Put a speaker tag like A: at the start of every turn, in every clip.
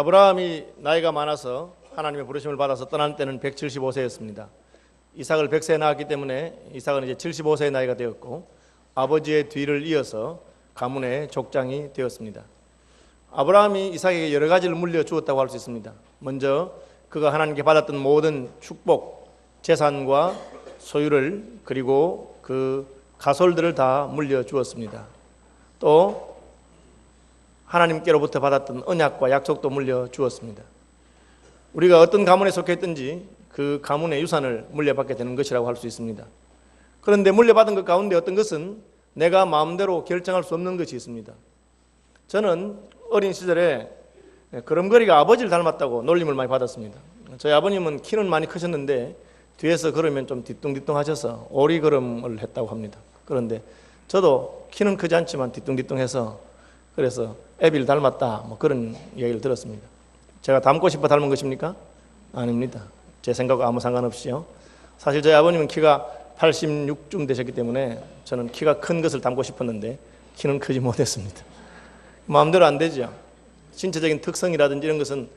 A: 아브라함이 나이가 많아서 하나님의 부르심을 받아서 떠날 때는 175세였습니다. 이삭을 100세에 낳았기 때문에 이삭은 이제 75세의 나이가 되었고 아버지의 뒤를 이어서 가문의 족장이 되었습니다. 아브라함이 이삭에게 여러 가지를 물려주었다고 할 수 있습니다. 먼저 그가 하나님께 받았던 모든 축복, 재산과 소유를 그리고 그 가솔들을 다 물려주었습니다. 또 하나님께로부터 받았던 언약과 약속도 물려주었습니다. 우리가 어떤 가문에 속해 있든지 그 가문의 유산을 물려받게 되는 것이라고 할 수 있습니다. 그런데 물려받은 것 가운데 어떤 것은 내가 마음대로 결정할 수 없는 것이 있습니다. 저는 어린 시절에 걸음걸이가 아버지를 닮았다고 놀림을 많이 받았습니다. 저희 아버님은 키는 많이 크셨는데 뒤에서 걸으면 좀 뒤뚱뒤뚱 하셔서 오리걸음을 했다고 합니다. 그런데 저도 키는 크지 않지만 뒤뚱뒤뚱해서 그래서 애비를 닮았다 뭐 그런 얘기를 들었습니다. 제가 닮고 싶어 닮은 것입니까? 아닙니다. 제 생각과 아무 상관없이요. 사실 저희 아버님은 키가 86쯤 되셨기 때문에 저는 키가 큰 것을 닮고 싶었는데 키는 크지 못했습니다. 마음대로 안 되죠. 신체적인 특성이라든지 이런 것은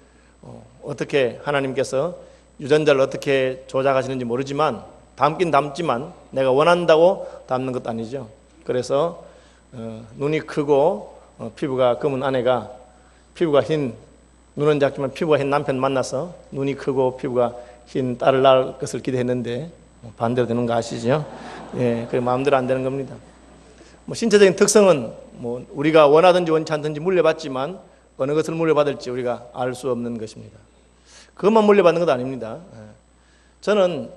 A: 어떻게 하나님께서 유전자를 어떻게 조작하시는지 모르지만 닮긴 닮지만 내가 원한다고 닮는 것도 아니죠. 그래서 눈이 크고 피부가 검은 아내가 피부가 흰, 눈은 작지만 피부가 흰 남편 만나서 눈이 크고 피부가 흰 딸을 낳을 것을 기대했는데 반대로 되는 거 아시죠? 예, 그 마음대로 안 되는 겁니다. 신체적인 특성은 우리가 원하든지 원치 않든지 물려받지만 어느 것을 물려받을지 우리가 알 수 없는 것입니다. 그것만 물려받는 것도 아닙니다. 저는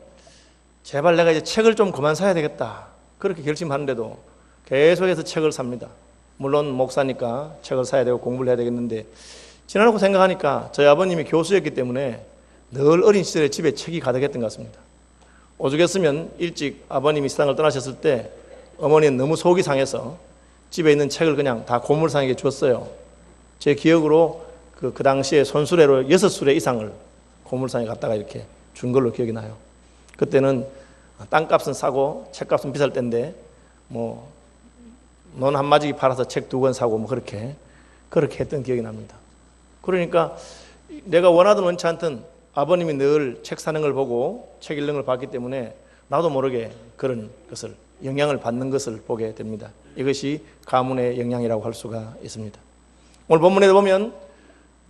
A: 제발 내가 이제 책을 좀 그만 사야 되겠다 그렇게 결심하는데도 계속해서 책을 삽니다. 물론 목사니까 책을 사야 되고 공부를 해야 되겠는데 지나놓고 생각하니까 저희 아버님이 교수였기 때문에 늘 어린 시절에 집에 책이 가득했던 것 같습니다. 오죽했으면 일찍 아버님이 세상을 떠나셨을 때 어머니는 너무 속이 상해서 집에 있는 책을 그냥 다 고물상에게 줬어요. 제 기억으로 그 당시에 손수레로 6수레 이상을 고물상에 갖다가 이렇게 준 걸로 기억이 나요. 그때는 땅값은 싸고 책값은 비쌀 때인데 논 한 마지기 팔아서 책 2권 사고 그렇게 했던 기억이 납니다. 그러니까 내가 원하든 원치 않든 아버님이 늘 책 사는 걸 보고 책 읽는 걸 봤기 때문에 나도 모르게 그런 것을 영향을 받는 것을 보게 됩니다. 이것이 가문의 영향이라고 할 수가 있습니다. 오늘 본문에 보면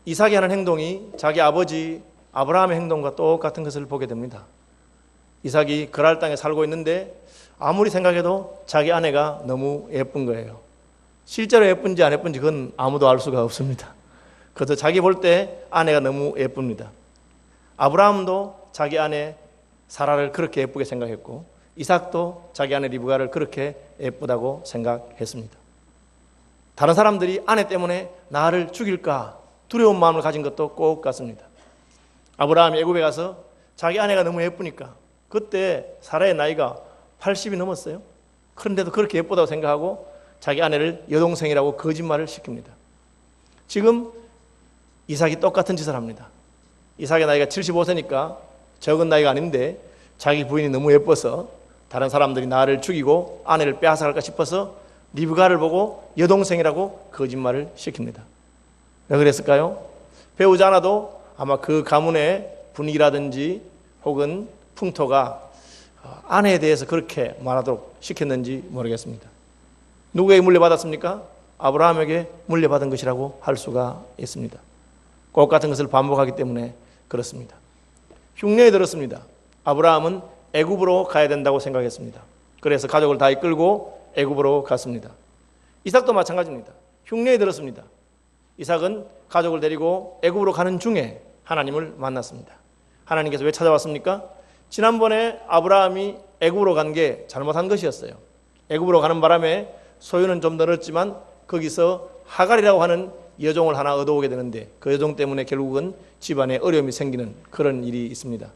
A: 이삭이 하는 행동이 자기 아버지 아브라함의 행동과 똑같은 것을 보게 됩니다. 이삭이 그랄 땅에 살고 있는데 아무리 생각해도 자기 아내가 너무 예쁜 거예요. 실제로 예쁜지 안 예쁜지 그건 아무도 알 수가 없습니다. 그래서 자기 볼 때 아내가 너무 예쁩니다. 아브라함도 자기 아내 사라를 그렇게 예쁘게 생각했고 이삭도 자기 아내 리브가를 그렇게 예쁘다고 생각했습니다. 다른 사람들이 아내 때문에 나를 죽일까 두려운 마음을 가진 것도 꼭 같습니다. 아브라함이 애굽에 가서 자기 아내가 너무 예쁘니까 그때 사라의 나이가 80이 넘었어요. 그런데도 그렇게 예쁘다고 생각하고 자기 아내를 여동생이라고 거짓말을 시킵니다. 지금 이삭이 똑같은 짓을 합니다. 이삭의 나이가 75세니까 적은 나이가 아닌데 자기 부인이 너무 예뻐서 다른 사람들이 나를 죽이고 아내를 빼앗아갈까 싶어서 리브가를 보고 여동생이라고 거짓말을 시킵니다. 왜 그랬을까요? 배우지 않아도 아마 그 가문의 분위기라든지 혹은 풍토가 아내에 대해서 그렇게 말하도록 시켰는지 모르겠습니다. 누구에게 물려받았습니까? 아브라함에게 물려받은 것이라고 할 수가 있습니다. 꼭 같은 것을 반복하기 때문에 그렇습니다. 흉내에 들었습니다. 아브라함은 애굽으로 가야 된다고 생각했습니다. 그래서 가족을 다 이끌고 애굽으로 갔습니다. 이삭도 마찬가지입니다. 흉내에 들었습니다. 이삭은 가족을 데리고 애굽으로 가는 중에 하나님을 만났습니다. 하나님께서 왜 찾아왔습니까? 지난번에 아브라함이 애굽으로 간 게 잘못한 것이었어요. 애굽으로 가는 바람에 소유는 좀 늘었지만 거기서 하갈이라고 하는 여종을 하나 얻어오게 되는데 그 여종 때문에 결국은 집안에 어려움이 생기는 그런 일이 있습니다.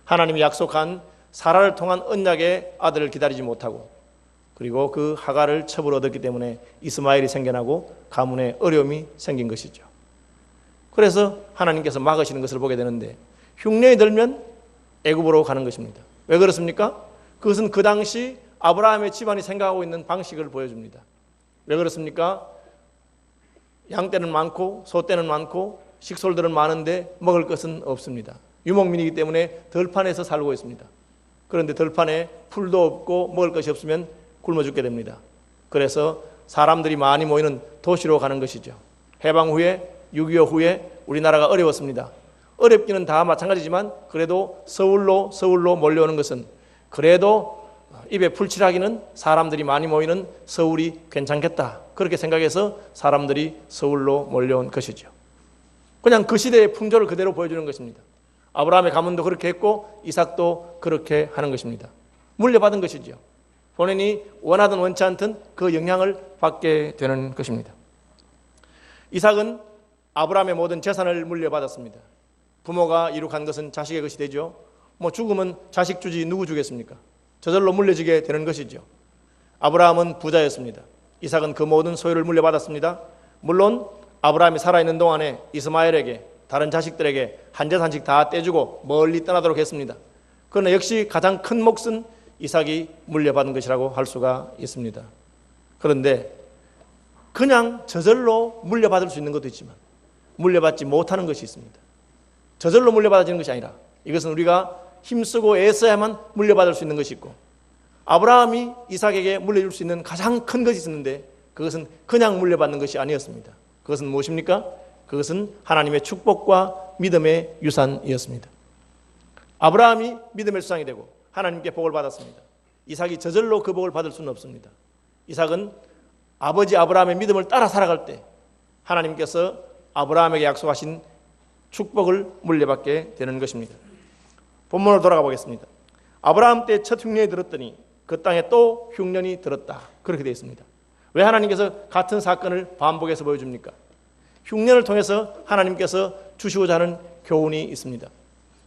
A: 하나님이 약속한 사라를 통한 언약의 아들을 기다리지 못하고 그리고 그 하갈을 첩으로 얻었기 때문에 이스마엘이 생겨나고 가문에 어려움이 생긴 것이죠. 그래서 하나님께서 막으시는 것을 보게 되는데 흉내에 들면 애굽으로 가는 것입니다. 왜 그렇습니까? 그것은 그 당시 아브라함의 집안이 생각하고 있는 방식을 보여줍니다. 왜 그렇습니까? 양 떼는 많고 소 떼는 많고 식솔들은 많은데 먹을 것은 없습니다. 유목민이기 때문에 들판에서 살고 있습니다. 그런데 들판에 풀도 없고 먹을 것이 없으면 굶어 죽게 됩니다. 그래서 사람들이 많이 모이는 도시로 가는 것이죠. 해방 후에 6.25 후에 우리나라가 어려웠습니다. 어렵기는 다 마찬가지지만 그래도 서울로 몰려오는 것은 그래도 입에 풀칠하기는 사람들이 많이 모이는 서울이 괜찮겠다. 그렇게 생각해서 사람들이 서울로 몰려온 것이죠. 그냥 그 시대의 풍조를 그대로 보여주는 것입니다. 아브라함의 가문도 그렇게 했고 이삭도 그렇게 하는 것입니다. 물려받은 것이죠. 본인이 원하든 원치 않든 그 영향을 받게 되는 것입니다. 이삭은 아브라함의 모든 재산을 물려받았습니다. 부모가 이룩한 것은 자식의 것이 되죠. 죽으면 자식 주지 누구 주겠습니까? 저절로 물려지게 되는 것이죠. 아브라함은 부자였습니다. 이삭은 그 모든 소유를 물려받았습니다. 물론 아브라함이 살아있는 동안에 이스마엘에게 다른 자식들에게 한 재산씩 다 떼주고 멀리 떠나도록 했습니다. 그러나 역시 가장 큰 몫은 이삭이 물려받은 것이라고 할 수가 있습니다. 그런데 그냥 저절로 물려받을 수 있는 것도 있지만 물려받지 못하는 것이 있습니다. 저절로 물려받아지는 것이 아니라 이것은 우리가 힘쓰고 애써야만 물려받을 수 있는 것이 있고 아브라함이 이삭에게 물려줄 수 있는 가장 큰 것이 있었는데 그것은 그냥 물려받는 것이 아니었습니다. 그것은 무엇입니까? 그것은 하나님의 축복과 믿음의 유산이었습니다. 아브라함이 믿음의 수상이 되고 하나님께 복을 받았습니다. 이삭이 저절로 그 복을 받을 수는 없습니다. 이삭은 아버지 아브라함의 믿음을 따라 살아갈 때 하나님께서 아브라함에게 약속하신 축복을 물려받게 되는 것입니다. 본문으로 돌아가 보겠습니다. 아브라함 때 첫 흉년이 들었더니 그 땅에 또 흉년이 들었다. 그렇게 되어 있습니다. 왜 하나님께서 같은 사건을 반복해서 보여줍니까? 흉년을 통해서 하나님께서 주시고자 하는 교훈이 있습니다.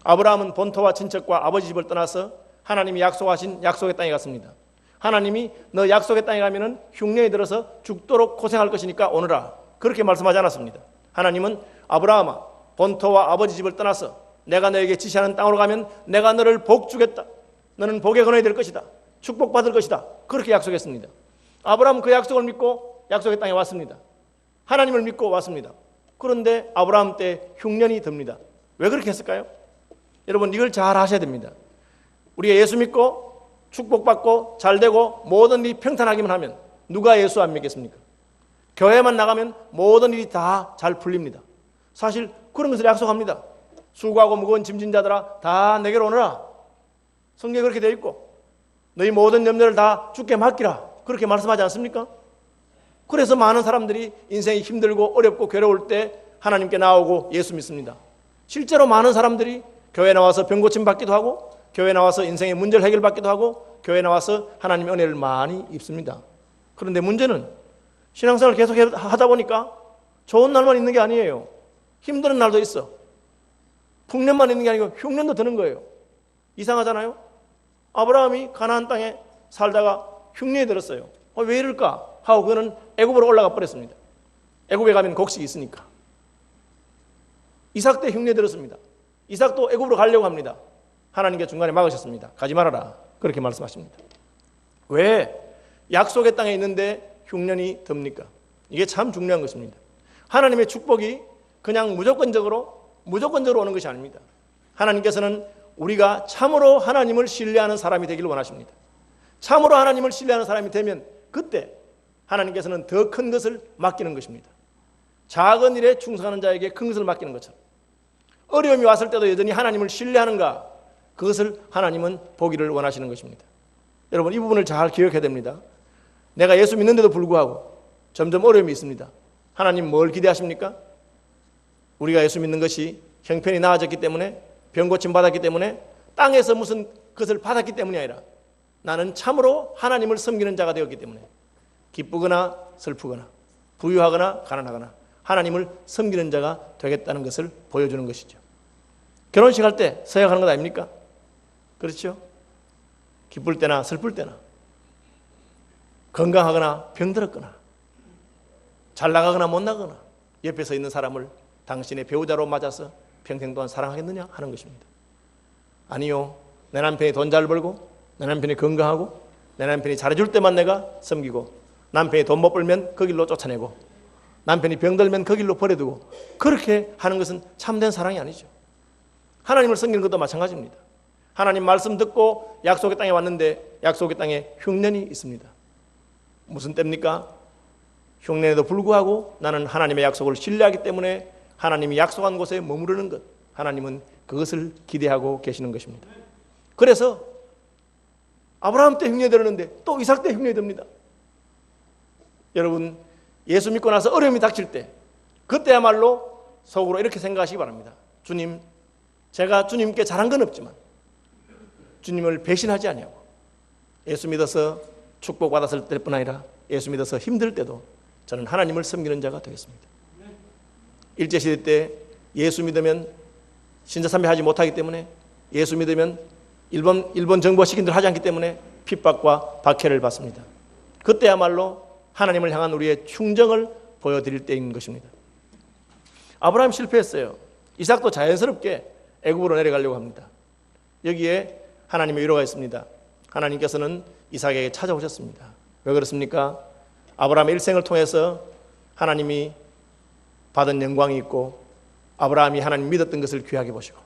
A: 아브라함은 본토와 친척과 아버지 집을 떠나서 하나님이 약속하신 약속의 땅에 갔습니다. 하나님이 너 약속의 땅에 가면은 흉년이 들어서 죽도록 고생할 것이니까 오너라. 그렇게 말씀하지 않았습니다. 하나님은 아브라함아 본토와 아버지 집을 떠나서 내가 너에게 지시하는 땅으로 가면 내가 너를 복 주겠다. 너는 복의 근원이 될 것이다. 축복받을 것이다. 그렇게 약속했습니다. 아브라함은 그 약속을 믿고 약속의 땅에 왔습니다. 하나님을 믿고 왔습니다. 그런데 아브라함 때 흉년이 듭니다. 왜 그렇게 했을까요? 여러분 이걸 잘 아셔야 됩니다. 우리가 예수 믿고 축복받고 잘되고 모든 일이 평탄하기만 하면 누가 예수 안 믿겠습니까? 교회만 나가면 모든 일이 다 잘 풀립니다. 사실 그런 것을 약속합니다. 수고하고 무거운 짐진 자들아 다 내게로 오너라. 성경에 그렇게 되어 있고 너희 모든 염려를 다 주께 맡기라. 그렇게 말씀하지 않습니까? 그래서 많은 사람들이 인생이 힘들고 어렵고 괴로울 때 하나님께 나오고 예수 믿습니다. 실제로 많은 사람들이 교회 나와서 병 고침 받기도 하고 교회 나와서 인생의 문제를 해결받기도 하고 교회 나와서 하나님의 은혜를 많이 입습니다. 그런데 문제는 신앙생활을 계속 하다 보니까 좋은 날만 있는 게 아니에요. 힘드는 날도 있어. 풍년만 있는 게 아니고 흉년도 드는 거예요. 이상하잖아요. 아브라함이 가나안 땅에 살다가 흉년이 들었어요. 왜 이럴까 하고 그는 애굽으로 올라가 버렸습니다. 애굽에 가면 곡식이 있으니까. 이삭 때 흉년이 들었습니다. 이삭도 애굽으로 가려고 합니다. 하나님께 중간에 막으셨습니다. 가지 말아라. 그렇게 말씀하십니다. 왜 약속의 땅에 있는데 흉년이 듭니까? 이게 참 중요한 것입니다. 하나님의 축복이 그냥 무조건적으로 오는 것이 아닙니다. 하나님께서는 우리가 참으로 하나님을 신뢰하는 사람이 되기를 원하십니다. 참으로 하나님을 신뢰하는 사람이 되면 그때 하나님께서는 더 큰 것을 맡기는 것입니다. 작은 일에 충성하는 자에게 큰 것을 맡기는 것처럼 어려움이 왔을 때도 여전히 하나님을 신뢰하는가 그것을 하나님은 보기를 원하시는 것입니다. 여러분 이 부분을 잘 기억해야 됩니다. 내가 예수 믿는데도 불구하고 점점 어려움이 있습니다. 하나님 뭘 기대하십니까? 우리가 예수 믿는 것이 형편이 나아졌기 때문에 병 고침 받았기 때문에 땅에서 무슨 것을 받았기 때문이 아니라 나는 참으로 하나님을 섬기는 자가 되었기 때문에 기쁘거나 슬프거나 부유하거나 가난하거나 하나님을 섬기는 자가 되겠다는 것을 보여주는 것이죠. 결혼식 할 때 서약하는 것 아닙니까? 그렇죠? 기쁠 때나 슬플 때나 건강하거나 병들었거나 잘 나가거나 못 나가거나 옆에 서 있는 사람을 당신의 배우자로 맞아서 평생 동안 사랑하겠느냐 하는 것입니다. 아니요. 내 남편이 돈 잘 벌고 내 남편이 건강하고 내 남편이 잘해줄 때만 내가 섬기고 남편이 돈 못 벌면 그 길로 쫓아내고 남편이 병들면 그 길로 버려두고 그렇게 하는 것은 참된 사랑이 아니죠. 하나님을 섬기는 것도 마찬가지입니다. 하나님 말씀 듣고 약속의 땅에 왔는데 약속의 땅에 흉년이 있습니다. 무슨 때입니까? 흉년에도 불구하고 나는 하나님의 약속을 신뢰하기 때문에 하나님이 약속한 곳에 머무르는 것, 하나님은 그것을 기대하고 계시는 것입니다. 그래서 아브라함 때 흉년이 들었는데 또 이삭 때 흉년이 듭니다. 여러분, 예수 믿고 나서 어려움이 닥칠 때 그때야말로 속으로 이렇게 생각하시기 바랍니다. 주님, 제가 주님께 잘한 건 없지만 주님을 배신하지 아니하고 예수 믿어서 축복받았을 때뿐 아니라 예수 믿어서 힘들 때도 저는 하나님을 섬기는 자가 되겠습니다. 일제시대 때 예수 믿으면 신자삼배 하지 못하기 때문에, 예수 믿으면 일본 정부가 시킨 대로 하지 않기 때문에 핍박과 박해를 받습니다. 그때야말로 하나님을 향한 우리의 충정을 보여드릴 때인 것입니다. 아브라함 실패했어요. 이삭도 자연스럽게 애굽으로 내려가려고 합니다. 여기에 하나님의 위로가 있습니다. 하나님께서는 이삭에게 찾아오셨습니다. 왜 그렇습니까? 아브라함의 일생을 통해서 하나님이 받은 영광이 있고 아브라함이 하나님 믿었던 것을 귀하게 보시고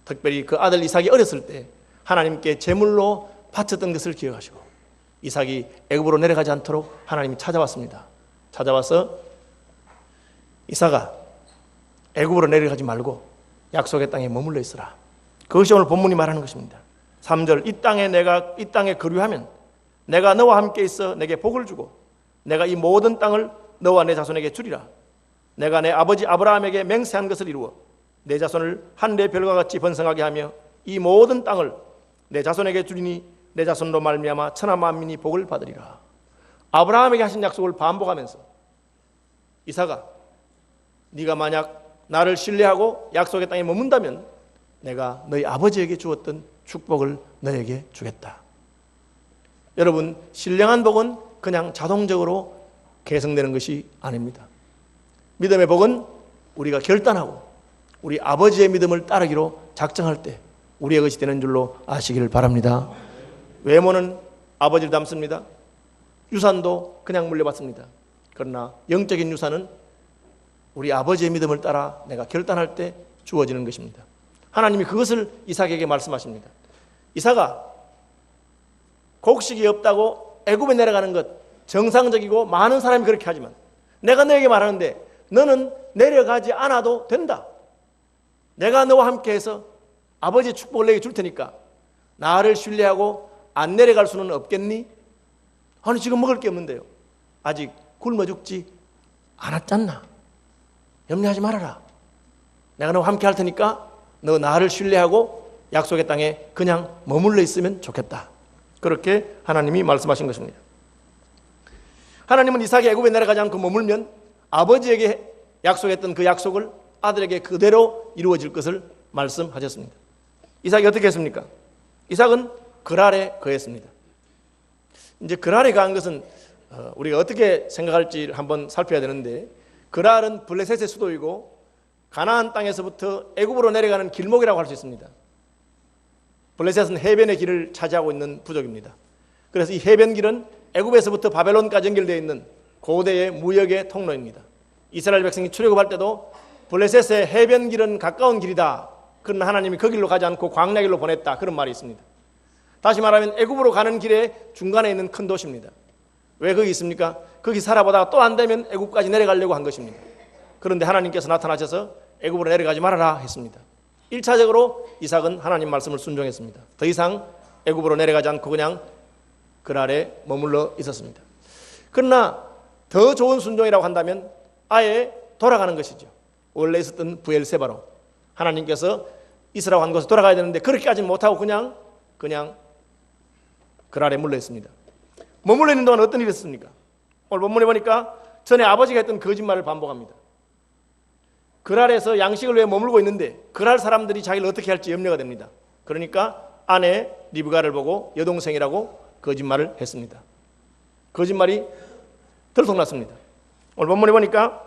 A: 특별히 그 아들 이삭이 어렸을 때 하나님께 제물로 바쳤던 것을 기억하시고 이삭이 애굽으로 내려가지 않도록 하나님이 찾아왔습니다. 찾아와서 이삭아, 애굽으로 내려가지 말고 약속의 땅에 머물러 있으라. 그것이 오늘 본문이 말하는 것입니다. 3절, 이 땅에 거류하면 내가 너와 함께 있어 내게 복을 주고 내가 이 모든 땅을 너와 내 자손에게 주리라. 내가 내 아버지 아브라함에게 맹세한 것을 이루어 내 자손을 하늘의 별과 같이 번성하게 하며 이 모든 땅을 내 자손에게 주리니 내 자손으로 말미암아 천하 만민이 복을 받으리라. 아브라함에게 하신 약속을 반복하면서 이삭아, 네가 만약 나를 신뢰하고 약속의 땅에 머문다면 내가 너희 아버지에게 주었던 축복을 너에게 주겠다. 여러분, 신령한 복은 그냥 자동적으로 계승되는 것이 아닙니다. 믿음의 복은 우리가 결단하고 우리 아버지의 믿음을 따르기로 작정할 때 우리의 것이 되는 줄로 아시기를 바랍니다. 외모는 아버지를 닮습니다. 유산도 그냥 물려받습니다. 그러나 영적인 유산은 우리 아버지의 믿음을 따라 내가 결단할 때 주어지는 것입니다. 하나님이 그것을 이삭에게 말씀하십니다. 이삭아, 곡식이 없다고 애굽에 내려가는 것 정상적이고 많은 사람이 그렇게 하지만 내가 너에게 말하는데 너는 내려가지 않아도 된다. 내가 너와 함께해서 아버지의 축복을 내게 줄 테니까 나를 신뢰하고 안 내려갈 수는 없겠니? 아니, 지금 먹을 게 없는데요. 아직 굶어 죽지 않았잖나. 염려하지 말아라. 내가 너와 함께 할 테니까 너 나를 신뢰하고 약속의 땅에 그냥 머물러 있으면 좋겠다. 그렇게 하나님이 말씀하신 것입니다. 하나님은 이삭이 애굽에 내려가지 않고 머물면 아버지에게 약속했던 그 약속을 아들에게 그대로 이루어질 것을 말씀하셨습니다. 이삭이 어떻게 했습니까? 이삭은 그랄에 거했습니다. 이제 그랄에 거한 것은 우리가 어떻게 생각할지 한번 살펴야 되는데, 그랄은 블레셋의 수도이고 가나안 땅에서부터 애굽으로 내려가는 길목이라고 할 수 있습니다. 블레셋은 해변의 길을 차지하고 있는 부족입니다. 그래서 이 해변길은 애굽에서부터 바벨론까지 연결되어 있는 고대의 무역의 통로입니다. 이스라엘 백성이 출애굽할 때도 블레셋의 해변길은 가까운 길이다. 그러나 하나님이 그 길로 가지 않고 광야길로 보냈다. 그런 말이 있습니다. 다시 말하면 애굽으로 가는 길의 중간에 있는 큰 도시입니다. 왜 거기 있습니까? 거기 살아보다가 또 안 되면 애굽까지 내려가려고 한 것입니다. 그런데 하나님께서 나타나셔서 애굽으로 내려가지 말아라 했습니다. 1차적으로 이삭은 하나님 말씀을 순종했습니다. 더 이상 애굽으로 내려가지 않고 그냥 그랄에 머물러 있었습니다. 그러나 더 좋은 순종이라고 한다면 아예 돌아가는 것이죠. 원래 있었던 브엘세바로 하나님께서 있으라고 한 곳에 돌아가야 되는데 그렇게까지는 못하고 그냥 그랄에 물러 있습니다. 머물러 있는 동안 어떤 일이 있었습니까? 오늘 본문에 보니까 전에 아버지가 했던 거짓말을 반복합니다. 그랄에서 양식을 위해 머물고 있는데 그랄 사람들이 자기를 어떻게 할지 염려가 됩니다. 그러니까 아내 리브가를 보고 여동생이라고 거짓말을 했습니다. 거짓말이 들통났습니다. 오늘 본문에 보니까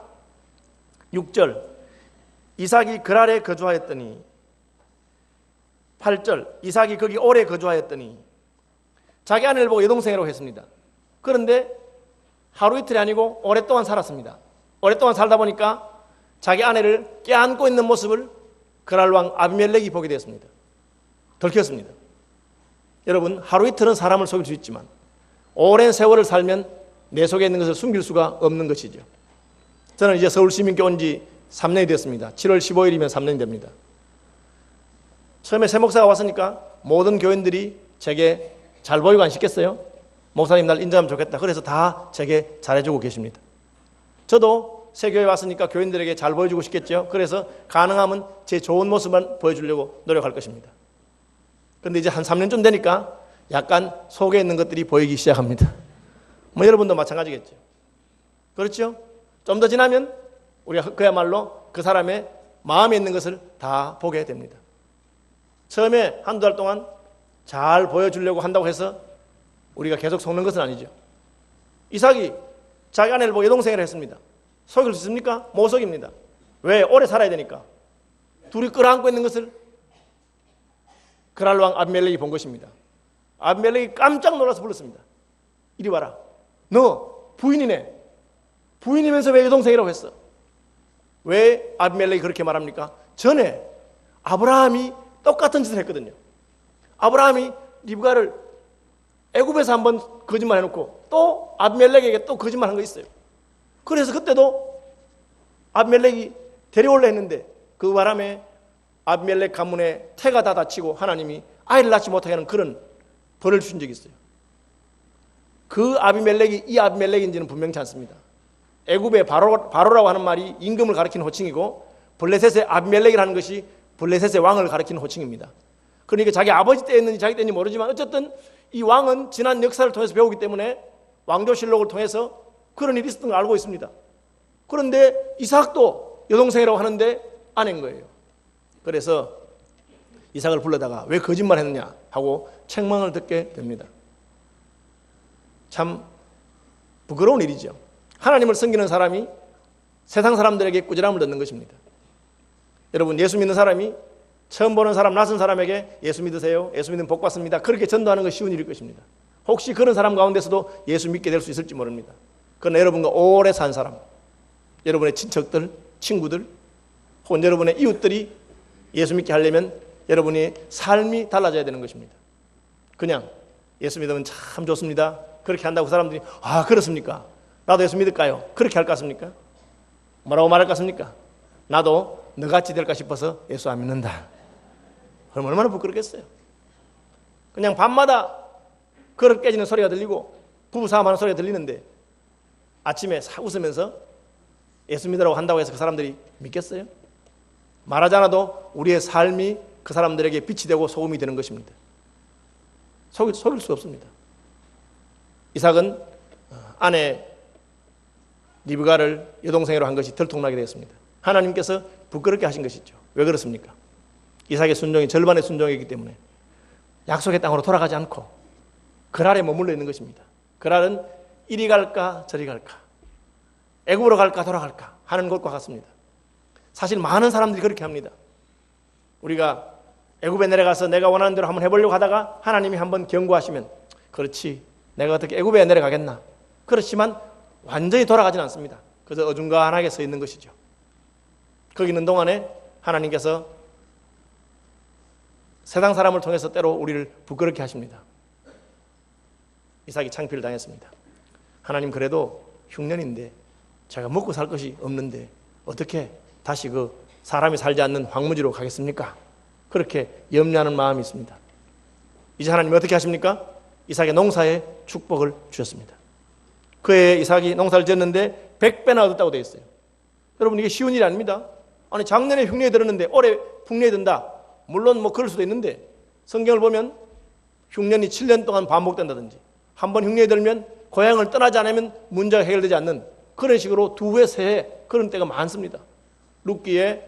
A: 6절, 이삭이 그랄에 거주하였더니, 8절, 이삭이 거기 오래 거주하였더니, 자기 아내를 보고 여동생이라고 했습니다. 그런데 하루 이틀이 아니고 오랫동안 살았습니다. 오랫동안 살다 보니까 자기 아내를 껴안고 있는 모습을 그랄 왕 아비멜렉이 보게 되었습니다. 들켰습니다. 여러분, 하루 이틀은 사람을 속일 수 있지만 오랜 세월을 살면 내 속에 있는 것을 숨길 수가 없는 것이죠. 저는 이제 서울 시민교회 온 지 3년이 됐습니다. 7월 15일이면 3년이 됩니다. 처음에 새 목사가 왔으니까 모든 교인들이 제게 잘 보이고 안 시켰어요. 목사님 날 인정하면 좋겠다. 그래서 다 제게 잘해주고 계십니다. 저도 새 교회에 왔으니까 교인들에게 잘 보여주고 싶겠죠. 그래서 가능하면 제 좋은 모습만 보여주려고 노력할 것입니다. 그런데 이제 한 3년쯤 되니까 약간 속에 있는 것들이 보이기 시작합니다. 뭐 여러분도 마찬가지겠죠. 그렇죠? 좀 더 지나면 우리가 그야말로 그 사람의 마음에 있는 것을 다 보게 됩니다. 처음에 한두 달 동안 잘 보여주려고 한다고 해서 우리가 계속 속는 것은 아니죠. 이삭이 자기 아내를 보고 여동생이라 했습니다. 속일 수 있습니까? 못 속입니다. 왜? 오래 살아야 되니까. 둘이 끌어안고 있는 것을 그랄 왕 아비멜렉이 본 것입니다. 아비멜렉이 깜짝 놀라서 불렀습니다. 이리 와라. 너 부인이네. 부인이면서 왜 여동생이라고 했어? 왜 아비멜렉이 그렇게 말합니까? 전에 아브라함이 똑같은 짓을 했거든요. 아브라함이 리브가를 애굽에서 한번 거짓말 해놓고 또 아비멜렉에게 또 거짓말한 거 있어요. 그래서 그때도 아비멜렉이 데려올려 했는데 그 바람에 아비멜렉 가문에 태가 다 다치고 하나님이 아이를 낳지 못하게 하는 그런 벌을 주신 적이 있어요. 그 아비멜렉이 이 아비멜렉인지는 분명치 않습니다. 애굽의 바로라고 하는 말이 임금을 가리키는 호칭이고 블레셋의 아비멜렉이라는 것이 블레셋의 왕을 가리키는 호칭입니다. 그러니까 자기 아버지 때였는지 자기 때인지 모르지만 어쨌든 이 왕은 지난 역사를 통해서 배우기 때문에 왕조실록을 통해서 그런 일이 있었던 걸 알고 있습니다. 그런데 이삭도 여동생이라고 하는데 아내인 거예요. 그래서 이삭을 불러다가 왜 거짓말 했느냐 하고 책망을 듣게 됩니다. 참 부끄러운 일이죠. 하나님을 섬기는 사람이 세상 사람들에게 꾸지람을 듣는 것입니다. 여러분, 예수 믿는 사람이 처음 보는 사람, 낯선 사람에게 예수 믿으세요, 예수 믿으면 복 받습니다, 그렇게 전도하는 것이 쉬운 일일 것입니다. 혹시 그런 사람 가운데서도 예수 믿게 될 수 있을지 모릅니다. 그러나 여러분과 오래 산 사람, 여러분의 친척들, 친구들, 혹은 여러분의 이웃들이 예수 믿게 하려면 여러분의 삶이 달라져야 되는 것입니다. 그냥 예수 믿으면 참 좋습니다, 그렇게 한다고 사람들이 아 그렇습니까? 나도 예수 믿을까요? 그렇게 할 것 같습니까? 뭐라고 말할 것 같습니까? 나도 너같이 될까 싶어서 예수 안 믿는다. 그럼 얼마나 부끄럽겠어요. 그냥 밤마다 그릇 깨지는 소리가 들리고 부부싸움하는 소리가 들리는데 아침에 싹 웃으면서 예수 믿으라고 한다고 해서 그 사람들이 믿겠어요? 말하지 않아도 우리의 삶이 그 사람들에게 빛이 되고 소금이 되는 것입니다. 속일 수 없습니다. 이삭은 아내 리브가를 여동생으로 한 것이 들통나게 되었습니다. 하나님께서 부끄럽게 하신 것이죠. 왜 그렇습니까? 이삭의 순종이 절반의 순종이기 때문에 약속의 땅으로 돌아가지 않고 그랄에 머물러 있는 것입니다. 그랄은 이리 갈까 저리 갈까, 애굽으로 갈까 돌아갈까 하는 것과 같습니다. 사실 많은 사람들이 그렇게 합니다. 우리가 애굽에 내려가서 내가 원하는 대로 한번 해보려고 하다가 하나님이 한번 경고하시면 그렇지, 내가 어떻게 애굽에 내려가겠나. 그렇지만 완전히 돌아가지는 않습니다. 그래서 어중간하게 서 있는 것이죠. 거기 있는 동안에 하나님께서 세상 사람을 통해서 때로 우리를 부끄럽게 하십니다. 이삭이 창피를 당했습니다. 하나님, 그래도 흉년인데 제가 먹고 살 것이 없는데 어떻게 다시 그 사람이 살지 않는 황무지로 가겠습니까? 그렇게 염려하는 마음이 있습니다. 이제 하나님이 어떻게 하십니까? 이삭의 농사에 축복을 주셨습니다. 그해 이삭이 농사를 지었는데 100배나 얻었다고 되어 있어요. 여러분, 이게 쉬운 일이 아닙니다. 아니, 작년에 흉년이 들었는데 올해 풍년이 든다. 물론 뭐 그럴 수도 있는데 성경을 보면 흉년이 7년 동안 반복된다든지 한번 흉년이 들면 고향을 떠나지 않으면 문제가 해결되지 않는 그런 식으로 2회, 3회 그런 때가 많습니다. 룻기에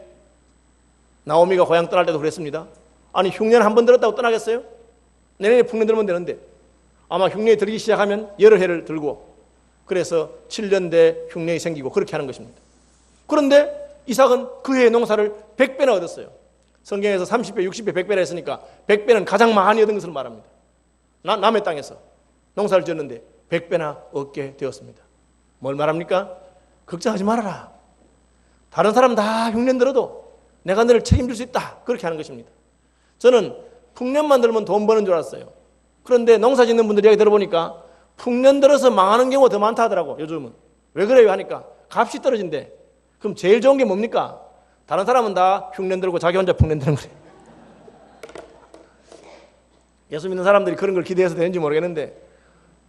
A: 나오미가 고향 떠날 때도 그랬습니다. 아니, 흉년 한 번 들었다고 떠나겠어요? 내년에 풍년 들면 되는데 아마 흉년이 들기 시작하면 여러 해를 들고 그래서 7년 대 흉년이 생기고 그렇게 하는 것입니다. 그런데 이삭은 그 해의 농사를 100배나 얻었어요. 성경에서 30배, 60배, 100배나 했으니까 100배는 가장 많이 얻은 것을 말합니다. 남의 땅에서 농사를 지었는데 100배나 얻게 되었습니다. 뭘 말합니까? 걱정하지 말아라. 다른 사람 다 흉년 들어도 내가 너를 책임질 수 있다. 그렇게 하는 것입니다. 저는 풍년만 들면 돈 버는 줄 알았어요. 그런데 농사 짓는 분들 이야기 들어보니까 풍년 들어서 망하는 경우가 더 많다 하더라고. 요즘은. 왜 그래요 하니까 값이 떨어진대. 그럼 제일 좋은 게 뭡니까? 다른 사람은 다 흉년 들고 자기 혼자 풍년 드는 거래. 예수 믿는 사람들이 그런 걸 기대해서 되는지 모르겠는데,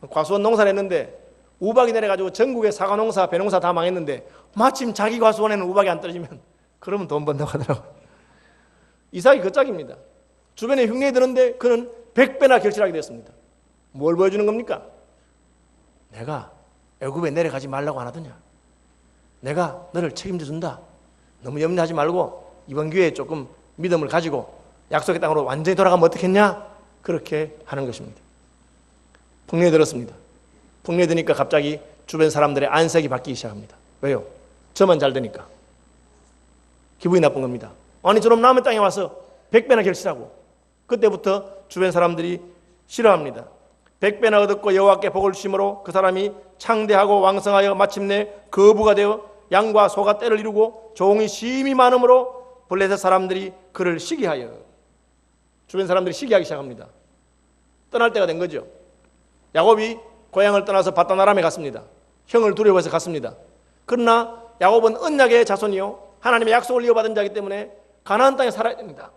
A: 과수원 농사를 했는데 우박이 내려가지고 전국에 사과 농사, 배 농사 다 망했는데 마침 자기 과수원에는 우박이 안 떨어지면 그러면 돈 번다고 하더라고요. 이삭이 그 짝입니다. 주변에 흉내이 드는데 그는 100배나 결실하게 됐습니다. 뭘 보여주는 겁니까? 내가 애굽에 내려가지 말라고 안 하더냐? 내가 너를 책임져 준다. 너무 염려하지 말고 이번 기회에 조금 믿음을 가지고 약속의 땅으로 완전히 돌아가면 어떻겠냐? 그렇게 하는 것입니다. 풍년이 들었습니다. 풍년이 드니까 갑자기 주변 사람들의 안색이 바뀌기 시작합니다. 왜요? 저만 잘 되니까. 기분이 나쁜 겁니다. 아니 저놈 남의 땅에 와서 100배나 결실하고. 그때부터 주변 사람들이 싫어합니다. 100배나 얻었고 여호와께 복을 주심으로 그 사람이 창대하고 왕성하여 마침내 거부가 되어 양과 소가 떼를 이루고 종이 심히 많음으로 블레셋 사람들이 그를 시기하여. 주변 사람들이 시기하기 시작합니다. 떠날 때가 된 거죠. 야곱이 고향을 떠나서 바단 아람에 갔습니다. 형을 두려워해서 갔습니다. 그러나 야곱은 언약의 자손이요 하나님의 약속을 이어받은 자이기 때문에 가나안 땅에 살아야 됩니다.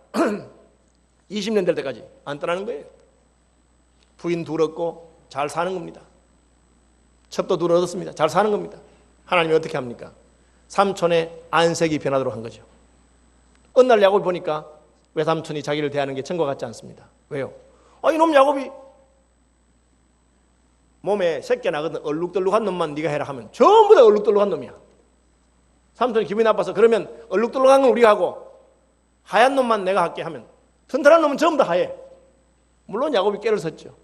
A: 20년 될 때까지 안 떠나는 거예요. 부인 둘 얻고 잘 사는 겁니다. 첩도 둘 얻었습니다. 잘 사는 겁니다. 하나님이 어떻게 합니까? 삼촌의 안색이 변하도록 한 거죠. 어느 날 야곱이 보니까 외삼촌이 자기를 대하는 게 전과 같지 않습니다. 왜요? 이놈 야곱이 몸에 새끼 나거든 얼룩덜룩한 놈만 네가 해라 하면 전부 다 얼룩덜룩한 놈이야. 삼촌이 기분이 나빠서 그러면 얼룩덜룩한 건 우리가 하고 하얀 놈만 내가 할게 하면 튼튼한 놈은 전부 다 하얘. 물론 야곱이 깨를 섰죠.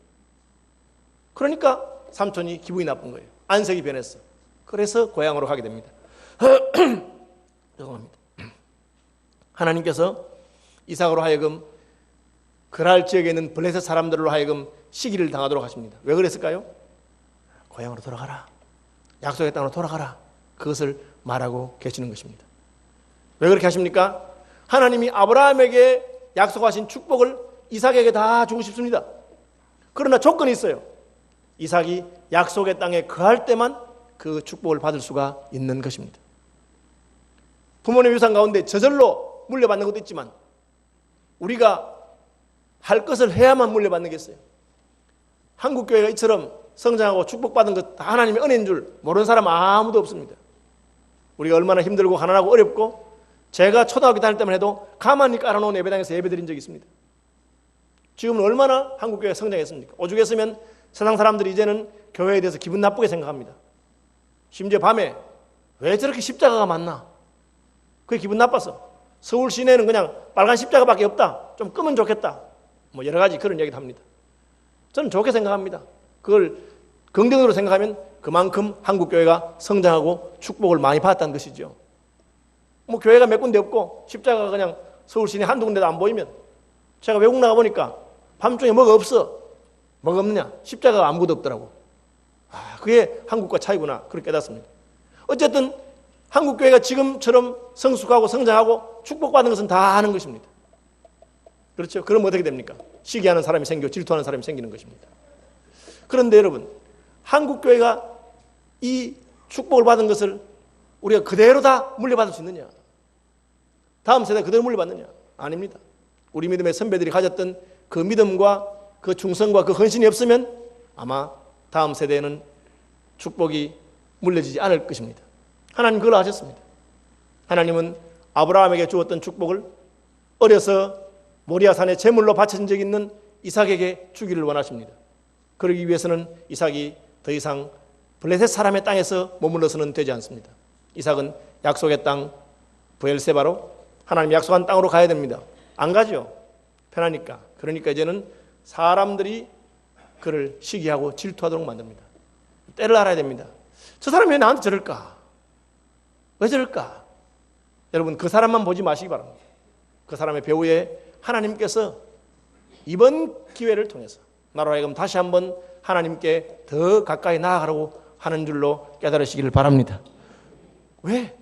A: 그러니까 삼촌이 기분이 나쁜 거예요. 안색이 변했어. 그래서 고향으로 가게 됩니다. 죄송합니다. 하나님께서 이삭으로 하여금 그랄 지역에 있는 블레셋 사람들로 하여금 시기를 당하도록 하십니다. 왜 그랬을까요? 고향으로 돌아가라. 약속의 땅으로 돌아가라. 그것을 말하고 계시는 것입니다. 왜 그렇게 하십니까? 하나님이 아브라함에게 약속하신 축복을 이삭에게 다 주고 싶습니다. 그러나 조건이 있어요. 이삭이 약속의 땅에 거할 때만 그 축복을 받을 수가 있는 것입니다. 부모님 유산 가운데 저절로 물려받는 것도 있지만 우리가 할 것을 해야만 물려받는 게 있어요. 한국교회가 이처럼 성장하고 축복받은 것 다 하나님의 은혜인 줄 모르는 사람 아무도 없습니다. 우리가 얼마나 힘들고 가난하고 어렵고 제가 초등학교 다닐 때만 해도 가만히 깔아놓은 예배당에서 예배드린 적이 있습니다. 지금은 얼마나 한국교회가 성장했습니까? 오죽했으면 세상 사람들이 이제는 교회에 대해서 기분 나쁘게 생각합니다. 심지어 밤에 왜 저렇게 십자가가 많나? 그게 기분 나빠서 서울 시내는 그냥 빨간 십자가밖에 없다. 좀 끄면 좋겠다. 뭐 여러 가지 그런 얘기도 합니다. 저는 좋게 생각합니다. 그걸 긍정적으로 생각하면 그만큼 한국교회가 성장하고 축복을 많이 받았다는 것이죠. 뭐 교회가 몇 군데 없고 십자가가 그냥 서울 시내 한두 군데도 안 보이면 제가 외국 나가보니까 밤중에 뭐가 없어. 뭐가 없느냐? 십자가가 아무것도 없더라고. 그게 한국과 차이구나. 그렇게 깨닫습니다. 어쨌든 한국교회가 지금처럼 성숙하고 성장하고 축복받는 것은 다 하는 것입니다. 그렇죠? 그럼 어떻게 됩니까? 시기하는 사람이 생기고 질투하는 사람이 생기는 것입니다. 그런데 여러분, 한국교회가 이 축복을 받은 것을 우리가 그대로 다 물려받을 수 있느냐? 다음 세대 그대로 물려받느냐? 아닙니다. 우리 믿음의 선배들이 가졌던 그 믿음과 그 충성과 그 헌신이 없으면 아마 다음 세대에는 축복이 물려지지 않을 것입니다. 하나님 그걸 아셨습니다. 하나님은 아브라함에게 주었던 축복을 어려서 모리아산에 제물로 바쳐진 적이 있는 이삭에게 주기를 원하십니다. 그러기 위해서는 이삭이 더 이상 블레셋 사람의 땅에서 머물러서는 되지 않습니다. 이삭은 약속의 땅 브엘세바로 하나님 약속한 땅으로 가야 됩니다. 안 가죠. 편하니까. 그러니까 이제는 사람들이 그를 시기하고 질투하도록 만듭니다. 때를 알아야 됩니다. 저 사람이 왜 나한테 저럴까? 왜 저럴까? 여러분 그 사람만 보지 마시기 바랍니다. 그 사람의 배후에 하나님께서 이번 기회를 통해서 나로 하여금 다시 한번 하나님께 더 가까이 나아가라고 하는 줄로 깨달으시기를 바랍니다. 왜?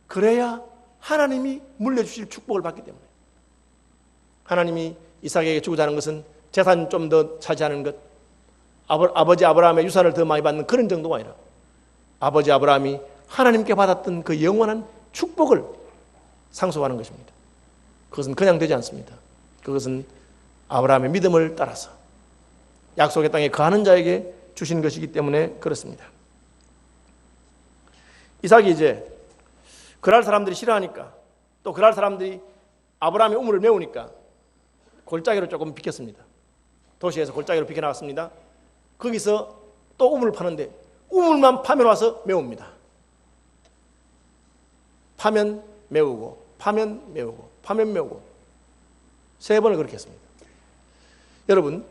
A: 그래야 하나님이 물려주실 축복을 받기 때문에. 하나님이 이삭에게 주고자 하는 것은 재산 좀 더 차지하는 것, 아버지 아브라함의 유산을 더 많이 받는 그런 정도가 아니라 아버지 아브라함이 하나님께 받았던 그 영원한 축복을 상속하는 것입니다. 그것은 그냥 되지 않습니다. 그것은 아브라함의 믿음을 따라서 약속의 땅에 거하는 자에게 주신 것이기 때문에 그렇습니다. 이삭이 이제 그랄 사람들이 싫어하니까, 또 그랄 사람들이 아브라함의 우물을 메우니까 골짜기로 조금 비켰습니다. 도시에서 골짜기로 비켜나갔습니다. 거기서 또 우물을 파는데 우물만 파면 와서 메웁니다. 파면 메우고, 파면 메우고, 파면 메우고 3번을 그렇게 했습니다. 여러분,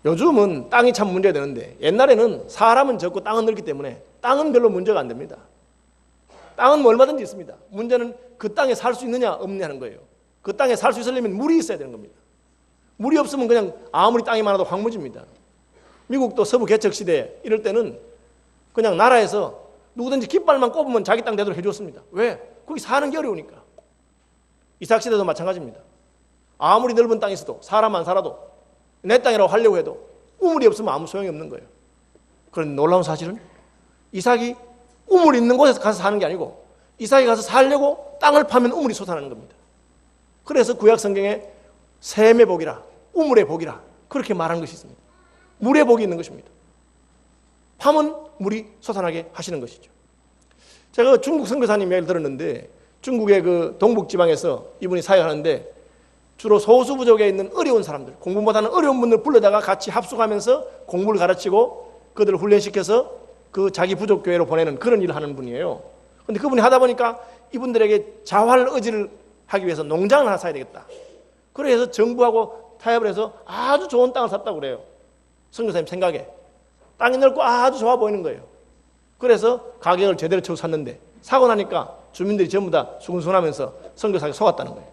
A: 요즘은 땅이 참 문제가 되는데 옛날에는 사람은 적고 땅은 넓기 때문에 땅은 별로 문제가 안 됩니다. 땅은 뭐 얼마든지 있습니다. 문제는 그 땅에 살 수 있느냐 없느냐는 거예요. 그 땅에 살 수 있으려면 물이 있어야 되는 겁니다. 물이 없으면 그냥 아무리 땅이 많아도 황무지입니다. 미국도 서부 개척 시대 이럴 때는 그냥 나라에서 누구든지 깃발만 꼽으면 자기 땅 되도록 해줬습니다. 왜? 거기 사는 게 어려우니까. 이삭 시대도 마찬가지입니다. 아무리 넓은 땅이 있어도 사람 안 살아도 내 땅이라고 하려고 해도 우물이 없으면 아무 소용이 없는 거예요. 그런 놀라운 사실은 이삭이 우물 있는 곳에서 가서 사는 게 아니고 이삭이 가서 살려고 땅을 파면 우물이 솟아나는 겁니다. 그래서 구약 성경에 샘의 복이라 우물의 복이라 그렇게 말하는 것이 있습니다. 물의 복이 있는 것입니다. 파면 물이 솟아나게 하시는 것이죠. 제가 중국 선교사님 얘기를 들었는데 중국의 그 동북지방에서 이분이 사역하는데 주로 소수부족에 있는 어려운 사람들, 공부 못하는 어려운 분들 불러다가 같이 합숙하면서 공부를 가르치고 그들을 훈련시켜서 그 자기 부족 교회로 보내는 그런 일을 하는 분이에요. 그런데 그분이 하다 보니까 이분들에게 자활 의지를 하기 위해서 농장을 하나 사야 되겠다. 그래서 정부하고 타협을 해서 아주 좋은 땅을 샀다고 그래요. 선교사님 생각에 땅이 넓고 아주 좋아 보이는 거예요. 그래서 가격을 제대로 쳐서 샀는데 사고 나니까 주민들이 전부 다 수근수근하면서 선교사에게 속았다는 거예요.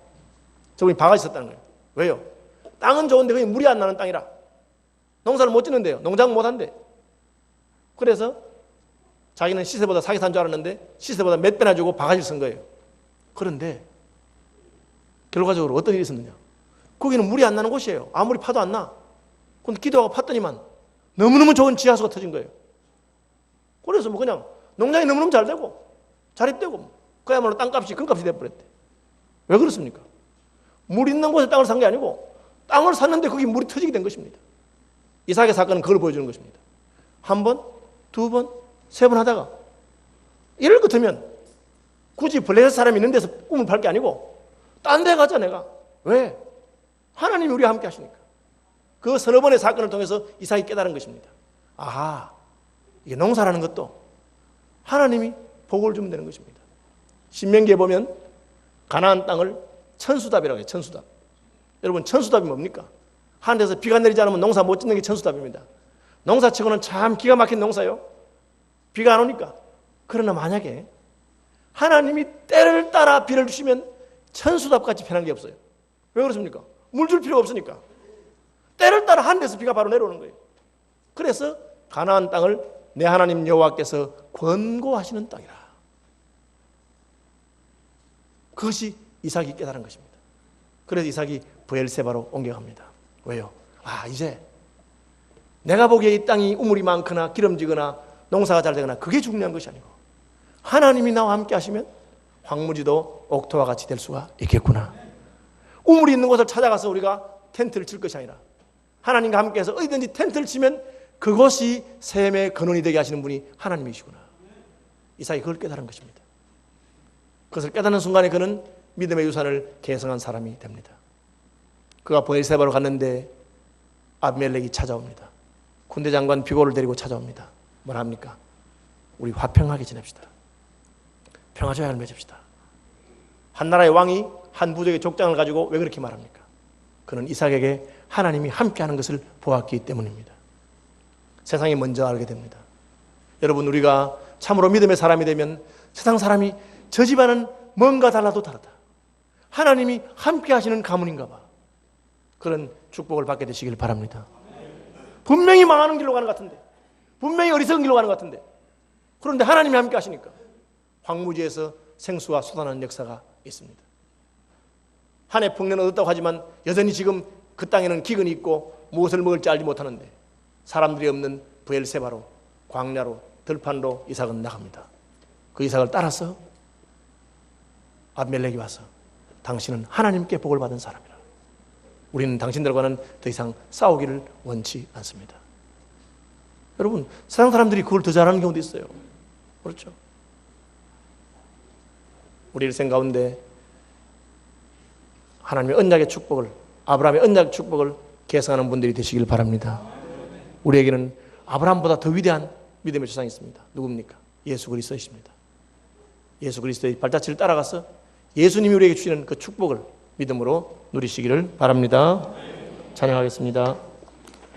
A: 저분이 바가지 썼다는 거예요. 왜요? 땅은 좋은데 그게 물이 안 나는 땅이라 농사를 못 짓는데요. 농장 못 한대. 그래서 자기는 시세보다 사기 산 줄 알았는데 시세보다 몇 배나 주고 바가지를 쓴 거예요. 그런데 결과적으로 어떤 일이 있었느냐? 거기는 물이 안 나는 곳이에요. 아무리 파도 안 나. 근데 기도하고 팠더니만 너무너무 좋은 지하수가 터진 거예요. 그래서 뭐 그냥 농장이 너무너무 잘 되고 자립되고 그야말로 땅값이 금값이 돼버렸대. 왜 그렇습니까? 물 있는 곳에 땅을 산 게 아니고 땅을 샀는데 거기 물이 터지게 된 것입니다. 이삭의 사건은 그걸 보여주는 것입니다. 한 번, 두 번, 3번 하다가 이럴 것 같으면 굳이 블레셋 사람이 있는 데서 꿈을 팔 게 아니고 딴 데 가자 내가. 왜? 하나님이 우리와 함께 하시니까. 그 서너 번의 사건을 통해서 이삭이 깨달은 것입니다. 아하, 이게 농사라는 것도 하나님이 복을 주면 되는 것입니다. 신명기에 보면 가나안 땅을 천수답이라고 해요. 천수답. 여러분 천수답이 뭡니까? 하는 데서 비가 내리지 않으면 농사 못 짓는 게 천수답입니다. 농사치고는 참 기가 막힌 농사요. 비가 안 오니까. 그러나 만약에 하나님이 때를 따라 비를 주시면 천수답같이 편한 게 없어요. 왜 그렇습니까? 물 줄 필요가 없으니까. 때를 따라 한 데서 비가 바로 내려오는 거예요. 그래서 가나안 땅을 내 하나님 여호와께서 권고하시는 땅이라. 그것이 이삭이 깨달은 것입니다. 그래서 이삭이 브엘세바로 옮겨갑니다. 왜요? 아, 이제 내가 보기에 이 땅이 우물이 많거나 기름지거나 농사가 잘 되거나 그게 중요한 것이 아니고 하나님이 나와 함께 하시면 황무지도 옥토와 같이 될 수가 있겠구나. 우물이 있는 곳을 찾아가서 우리가 텐트를 칠 것이 아니라 하나님과 함께해서 어디든지 텐트를 치면 그것이 샘의 근원이 되게 하시는 분이 하나님이시구나. 이삭이 그걸 깨달은 것입니다. 그것을 깨닫는 순간에 그는 믿음의 유산을 계승한 사람이 됩니다. 그가 브엘세바로 갔는데 아비멜렉이 찾아옵니다. 군대 장관 비고를 데리고 찾아옵니다. 뭘 합니까? 우리 화평하게 지냅시다. 평화조약을 맺읍시다. 한 나라의 왕이 한 부족의 족장을 가지고 왜 그렇게 말합니까? 그는 이삭에게 하나님이 함께하는 것을 보았기 때문입니다. 세상이 먼저 알게 됩니다. 여러분, 우리가 참으로 믿음의 사람이 되면 세상 사람이 저 집안은 뭔가 달라도 다르다. 하나님이 함께 하시는 가문인가 봐. 그런 축복을 받게 되시길 바랍니다. 분명히 망하는 길로 가는 것 같은데, 분명히 어리석은 길로 가는 것 같은데, 그런데 하나님이 함께 하시니까 황무지에서 생수가 솟아나는 역사가 있습니다. 한 해 풍년을 얻었다고 하지만 여전히 지금 그 땅에는 기근이 있고 무엇을 먹을지 알지 못하는데 사람들이 없는 브엘세바로, 광야로, 들판으로 이삭은 나갑니다. 그 이삭을 따라서 아비멜렉이 와서 당신은 하나님께 복을 받은 사람이라. 우리는 당신들과는 더 이상 싸우기를 원치 않습니다. 여러분, 세상 사람들이 그걸 더 잘하는 경우도 있어요. 그렇죠? 우리 일생 가운데 하나님의 언약의 축복을, 아브라함의 언약의 축복을 계승하는 분들이 되시길 바랍니다. 우리에게는 아브라함보다 더 위대한 믿음의 조상이 있습니다. 누굽니까? 예수 그리스도이십니다. 예수 그리스도의 발자취를 따라가서 예수님이 우리에게 주시는 그 축복을 믿음으로 누리시기를 바랍니다. 찬양하겠습니다.